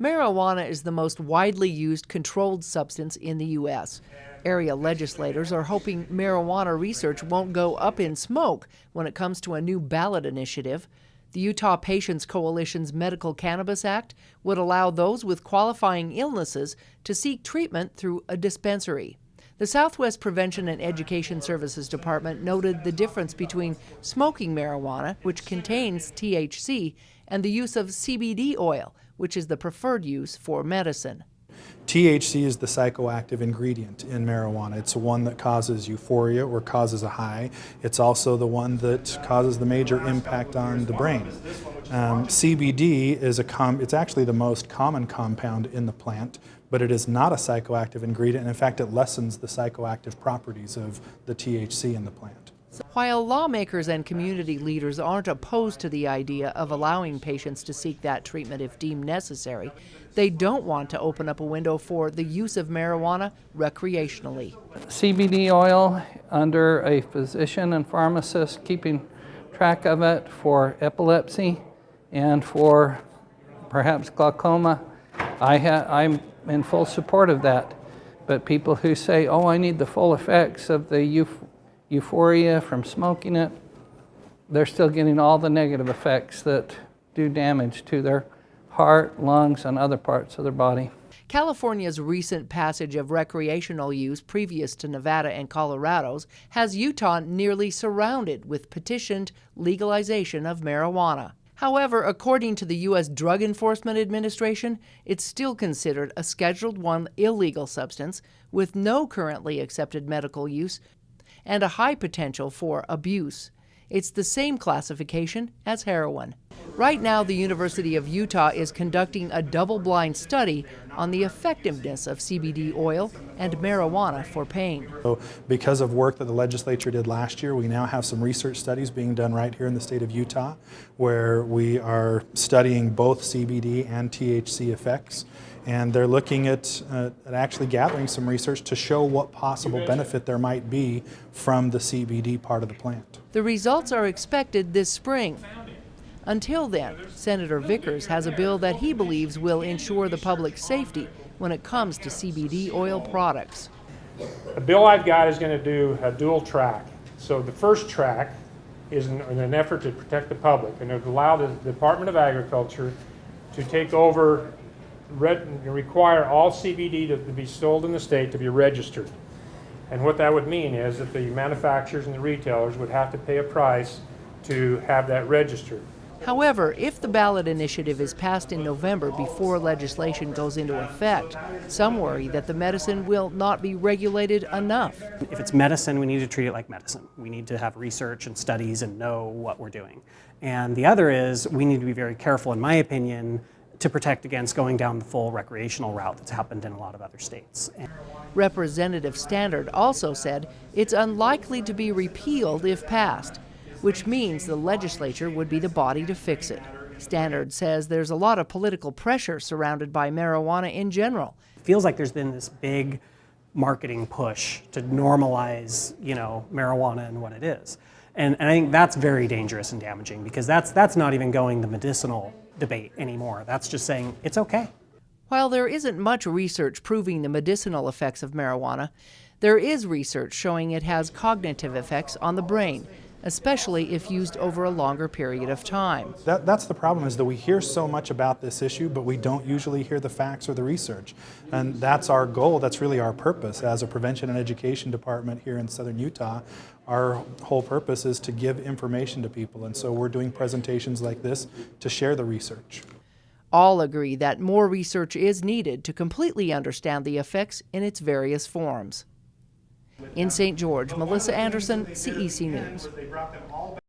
Marijuana is the most widely used controlled substance in the U.S. Area legislators are hoping marijuana research won't go up in smoke when it comes to a new ballot initiative. The Utah Patients Coalition's Medical Cannabis Act would allow those with qualifying illnesses to seek treatment through a dispensary. The Southwest Prevention and Education Services Department noted the difference between smoking marijuana, which contains THC, and the use of CBD oil, which is the preferred use for medicine. THC is the psychoactive ingredient in marijuana. It's the one that causes euphoria or causes a high. It's also the one that causes the major impact on the brain. CBD is it's actually the most common compound in the plant, but it is not a psychoactive ingredient. And in fact, it lessens the psychoactive properties of the THC in the plant. While lawmakers and community leaders aren't opposed to the idea of allowing patients to seek that treatment if deemed necessary, they don't want to open up a window for the use of marijuana recreationally. CBD oil under a physician and pharmacist keeping track of it for epilepsy and for perhaps glaucoma, I'm in full support of that. But people who say, oh, I need the full effects of the euphoria from smoking it, they're still getting all the negative effects that do damage to their heart, lungs, and other parts of their body. California's recent passage of recreational use previous to Nevada and Colorado's has Utah nearly surrounded with petitioned legalization of marijuana. However, according to the U.S. Drug Enforcement Administration, it's still considered a Scheduled I illegal substance with no currently accepted medical use and a high potential for abuse. It's the same classification as heroin. Right now, the University of Utah is conducting a double-blind study on the effectiveness of CBD oil and marijuana for pain. So because of work that the legislature did last year, we now have some research studies being done right here in the state of Utah where we are studying both CBD and THC effects. And they're looking at actually gathering some research to show what possible benefit there might be from the CBD part of the plant. The results are expected this spring. Until then, Senator Vickers has a bill that he believes will ensure the public's safety when it comes to CBD oil products. The bill I've got is going to do a dual track. So the first track is in an effort to protect the public, and it would allow the Department of Agriculture to take over and require all CBD to be sold in the state to be registered. And what that would mean is that the manufacturers and the retailers would have to pay a price to have that registered. However, if the ballot initiative is passed in November before legislation goes into effect, some worry that the medicine will not be regulated enough. If it's medicine, we need to treat it like medicine. We need to have research and studies and know what we're doing. And the other is we need to be very careful, in my opinion, to protect against going down the full recreational route that's happened in a lot of other states. Representative Standard also said it's unlikely to be repealed if passed, which means the legislature would be the body to fix it. Standard says there's a lot of political pressure surrounded by marijuana in general. It feels like there's been this big marketing push to normalize, marijuana and what it is. And I think that's very dangerous and damaging because that's not even going the medicinal debate anymore. That's just saying it's okay. While there isn't much research proving the medicinal effects of marijuana, there is research showing it has cognitive effects on the brain, especially if used over a longer period of time. That's the problem, is that we hear so much about this issue, but we don't usually hear the facts or the research. And that's our goal, that's really our purpose as a prevention and education department here in southern Utah. Our whole purpose is to give information to people, and so we're doing presentations like this to share the research. All agree that more research is needed to completely understand the effects in its various forms. In St. George, Melissa Anderson, CEC News.